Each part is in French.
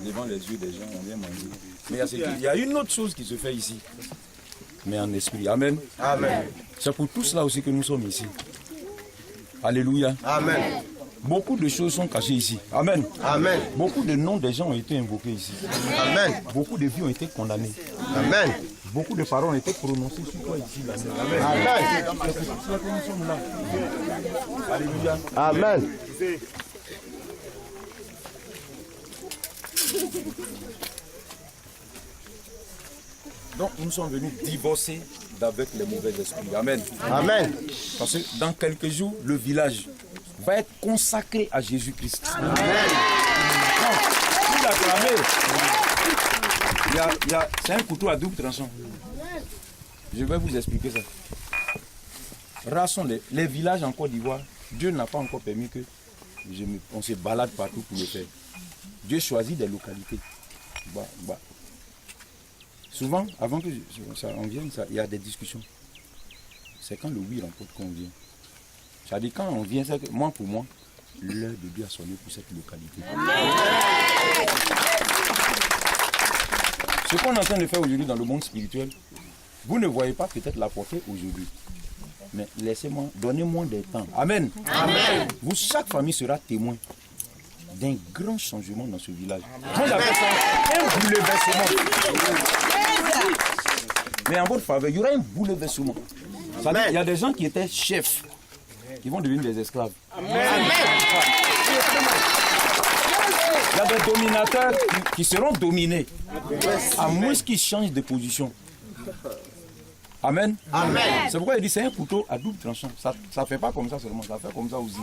devant les yeux des gens, on vient manger. Mais il y a une autre chose qui se fait ici, mais en esprit. Amen. Amen. C'est pour tout cela aussi que nous sommes ici. Alléluia. Amen. Beaucoup de choses sont cachées ici. Amen. Amen. Beaucoup de noms des gens ont été invoqués ici. Amen. Beaucoup de vies ont été condamnées. Amen. Beaucoup de paroles ont été prononcées sur toi ici. Amen. Amen. C'est pour cela que nous sommes là. Alléluia. Amen. Donc nous sommes venus divorcer d'avec les mauvais esprits. Amen. Amen. Parce que dans quelques jours, le village va être consacré à Jésus-Christ. Amen. Vous l'acclamez. C'est un couteau à double tranchant. Je vais vous expliquer ça. Rassons les villages en Côte d'Ivoire. Dieu n'a pas encore permis que on se balade partout pour le faire. Dieu choisit des localités. Souvent, avant que on vienne, il y a des discussions. C'est quand le oui remporte qu'on vient. C'est-à-dire quand on vient, c'est que moi pour moi, l'heure de Dieu a sonné pour cette localité. Ce qu'on est en train de faire aujourd'hui dans le monde spirituel, vous ne voyez pas peut-être la portée aujourd'hui. Mais laissez-moi, donnez-moi des temps. Amen. Amen. Vous, chaque famille sera témoin d'un grand changement dans ce village. Moi j'appelle ça un bouleversement. Mais en votre faveur, il y aura un bouleversement. C'est-à-dire qu'il y a des gens qui étaient chefs, qui vont devenir des esclaves. Amen. Il y a des dominateurs qui seront dominés, à moins qu'ils changent de position. Amen. Amen. C'est pourquoi il dit c'est un couteau à double tranchant. Ça ne fait pas comme ça seulement, ça fait comme ça aussi.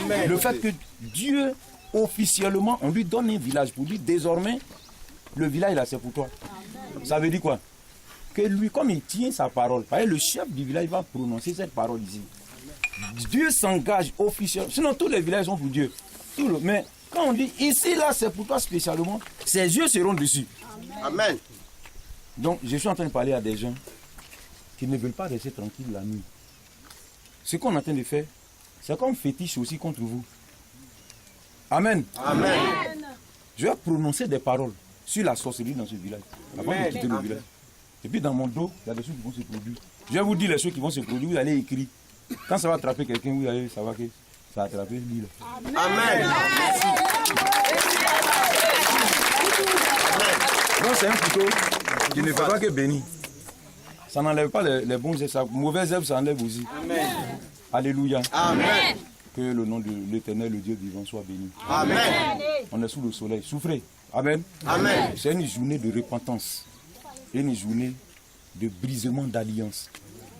Amen. Le fait que Dieu, officiellement, on lui donne un village pour lui, désormais, le village là c'est pour toi. Ça veut dire quoi? Que lui, comme il tient sa parole, le chef du village va prononcer cette parole ici. Dieu s'engage officiellement. Sinon, tous les villages sont pour Dieu. Mais quand on dit ici, là, c'est pour toi spécialement, ses yeux seront dessus. Amen. Donc, je suis en train de parler à des gens qui ne veulent pas rester tranquilles la nuit. Ce qu'on est en train de faire, c'est comme fétiche aussi contre vous. Amen. Amen. Je vais prononcer des paroles sur la sorcellerie dans ce village, avant de quitter le village. Et puis dans mon dos, il y a des choses qui vont se produire. Je vais vous dire les choses qui vont se produire, vous allez écrire. Quand ça va attraper quelqu'un, vous allez savoir que ça va attraper lui. Amen. Amen. Donc c'est un couteau qui ne fait pas que bénir. Ça n'enlève pas les bons œuvres, les mauvaises œuvres, ça enlève aussi. Amen. Alléluia. Amen. Que le nom de l'Éternel, le Dieu vivant, soit béni. Amen. On est sous le soleil. Souffrez. Amen. Amen. C'est une journée de repentance. Une journée de brisement d'alliance.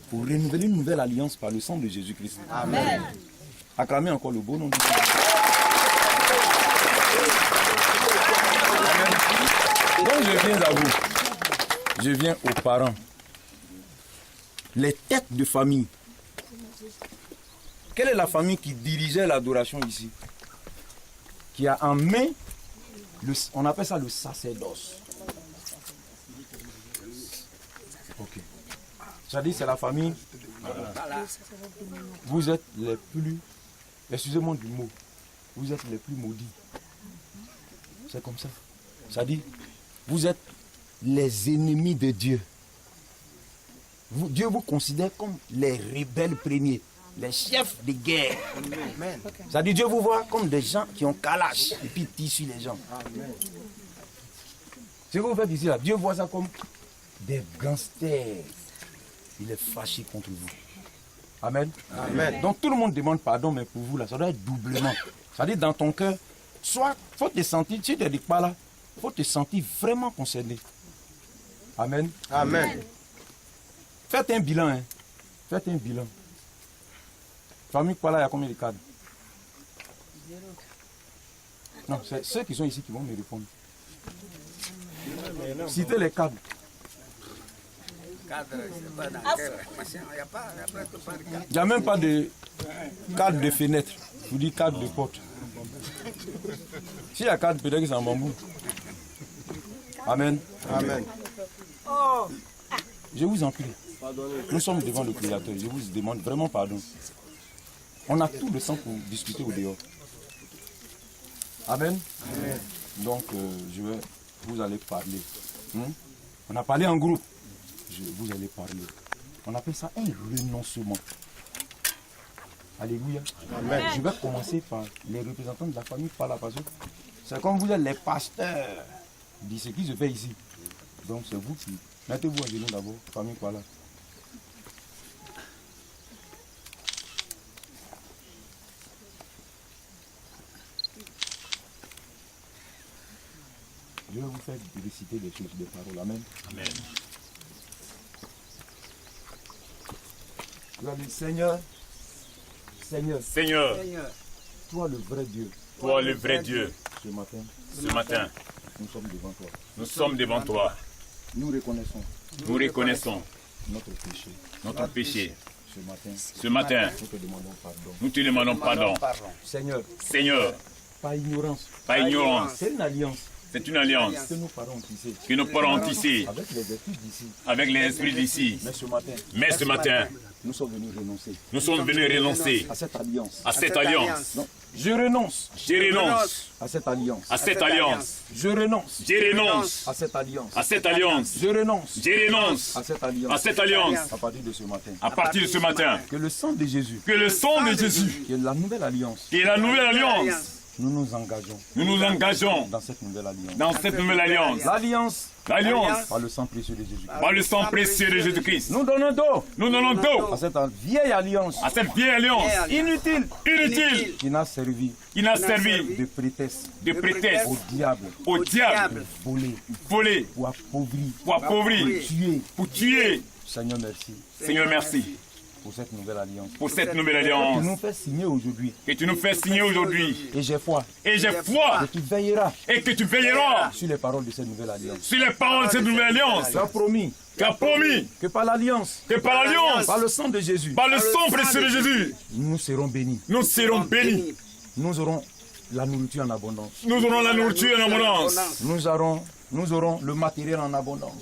Pour renouveler une nouvelle alliance par le sang de Jésus-Christ. Amen. Acclamez encore le beau nom de Dieu. Donc je viens à vous. Je viens aux parents. Les têtes de famille. Quelle est la famille qui dirigeait l'adoration ici? Qui a en main, on appelle ça le sacerdoce. Ok. C'est-à-dire c'est la famille. Vous êtes les plus, excusez-moi du mot, vous êtes les plus maudits. C'est comme ça. C'est-à-dire, vous êtes les ennemis de Dieu. Dieu vous considère comme les rebelles premiers, les chefs de guerre. Amen. C'est-à-dire Dieu vous voit comme des gens qui ont calache et puis tirent sur les gens. Amen. Ce que vous faites ici, là, Dieu voit ça comme des gangsters. Il est fâché contre vous. Amen. Amen. Donc tout le monde demande pardon, mais pour vous, là, ça doit être doublement. C'est-à-dire dans ton cœur, soit il faut te sentir, si tu ne te dis pas là, il faut te sentir vraiment concerné. Amen. Amen. Faites un bilan. Hein. Faites un bilan. Famille Pala, il y a combien de cadres? Non, c'est ceux qui sont ici qui vont me répondre. Citez les cadres. Il n'y a même pas de cadre de fenêtre. Je vous dis cadre de porte. S'il y a cadre, peut-être que c'est en bambou. Amen. Amen. Je vous en prie. Nous sommes devant le Créateur. Je vous demande vraiment pardon. On a tout le temps pour discuter au dehors. Amen. Amen. Donc, vous allez parler. On a parlé en groupe. Vous allez parler. On appelle ça un renoncement. Alléluia. Amen. Je vais commencer par les représentants de la famille par la passion. C'est comme vous êtes les pasteurs de ce qui se fait ici. Donc c'est vous qui... Mettez-vous à genoux d'abord, famille Kuala. Je vais vous faire réciter des choses, des paroles. Amen. Amen. Vous allez dire, Seigneur, Seigneur, toi le vrai Dieu. Toi le vrai Dieu. Ce matin, nous sommes devant toi. Nous sommes devant toi. Nous reconnaissons notre péché. Ce matin, nous te demandons pardon. Seigneur, par ignorance, c'est une alliance que nous pourrons tisser avec les esprits d'ici. Mais ce matin, nous sommes venus renoncer à cette alliance. Non, je renonce à cette alliance. Je renonce à cette alliance. Je renonce à cette alliance. À partir de ce matin, que le sang de Jésus, qui est la nouvelle alliance, nous nous engageons dans cette nouvelle alliance. L'alliance par le sang précieux de Jésus-Christ. Nous donnons dos à cette vieille alliance inutile qui n'a servi de prétexte au diable, voler, pour appauvrir, pour tuer. Seigneur, merci pour cette nouvelle alliance. Que tu nous fais signer aujourd'hui. Et j'ai foi. Que tu veilleras sur les paroles de cette nouvelle alliance. Tu as promis que par l'alliance, par le sang de Jésus, précieux de Jésus, nous serons bénis. Nous aurons la nourriture en abondance. Nous aurons le matériel en abondance.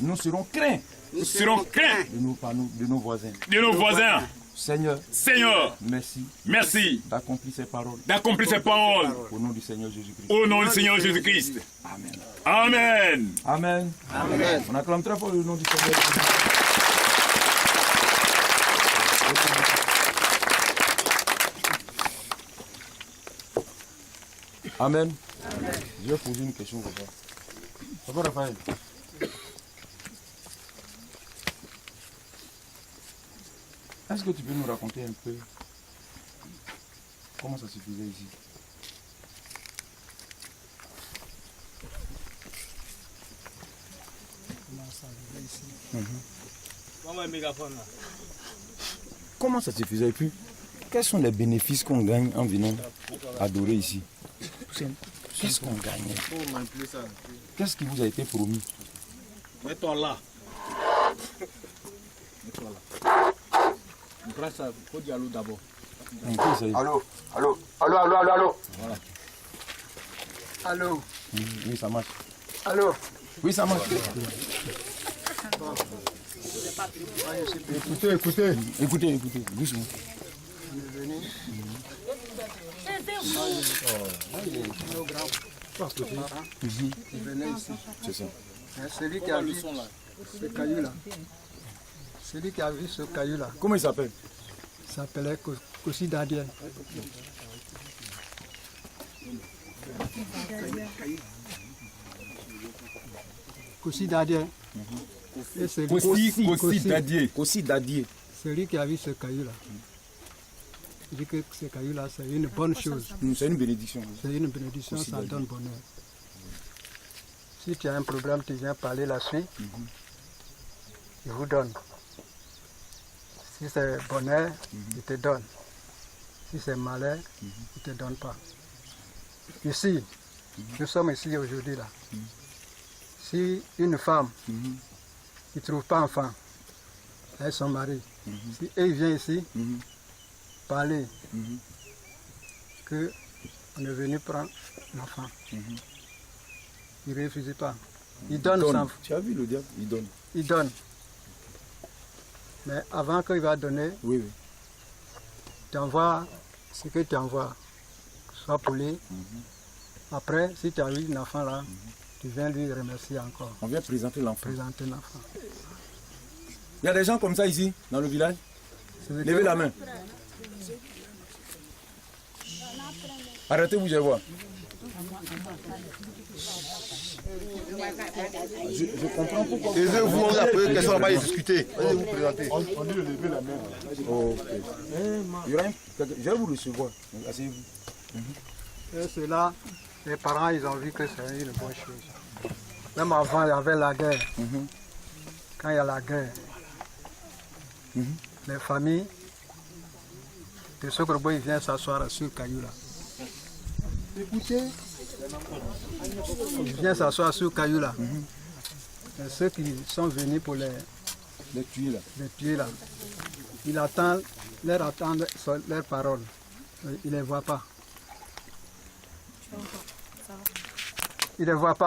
Nous serons craints de nos voisins. Seigneur, merci d'accomplir ces paroles. Au nom du Seigneur Jésus-Christ. Amen. On acclame très fort le nom du Seigneur Jésus-Christ. Amen. Je vais poser une question pour toi. Papa Raphaël. Est-ce que tu peux nous raconter un peu comment ça se faisait ici? Comment ça se faisait et puis quels sont les bénéfices qu'on gagne en venant adorer ici? Qu'est-ce qu'on gagne? Qu'est-ce qui vous a été promis? Mets-toi là. Grâce à Kodialo d'abord. Allô. Voilà. Allô. Oui, ça marche. Allô. Oui, ça marche. Écoutez, doucement. Il venait ici. C'est ça. Celui qui a vu ce caillou-là. Comment il s'appelle? Il s'appelait Kosi Dadien. Kosi Dadien. Et c'est Kosi Dadier. celui qui a vu ce caillou-là. Il dit que ce caillou-là, c'est une bonne chose. C'est une bénédiction. C'est une bénédiction, Kosi ça Dadier. donne bonheur. Si tu as un problème, tu viens parler la suite. Il vous donne. Si c'est bonheur, il te donne. Si c'est malheur, il ne te donne pas. Ici, nous sommes ici aujourd'hui là. Si une femme qui ne trouve pas enfant, avec son mari, si elle vient ici parler qu'on est venu prendre l'enfant, il ne refuse pas. Il donne sans. Tu as vu le diable? Il donne. Mais avant qu'il va donner, Oui. tu envoies ce que tu envoies, soit poulet, Après, si tu as eu un enfant là, tu viens lui remercier encore. On vient présenter l'enfant. Présenter l'enfant. Il y a des gens comme ça ici, dans le village. Levez la main. Arrêtez-vous, je vois. Je comprends pourquoi. Et vous, on a posé une question, on va y discuter. Allez vous présenter. On dit de lever la main. Ok. Il y aura je vais vous recevoir. Asseyez-vous. Et cela, les parents, ils ont vu que c'est une bonne chose. Même avant, il y avait la guerre. Quand il y a la guerre, les familles de Sokrobo, ils viennent s'asseoir sur le caillou là. Écoutez, ils viennent s'asseoir sur le caillou là. Et ceux qui sont venus pour les tuer là, ils attendent leurs paroles. Ils ne les voient pas. Ils ne les voient pas.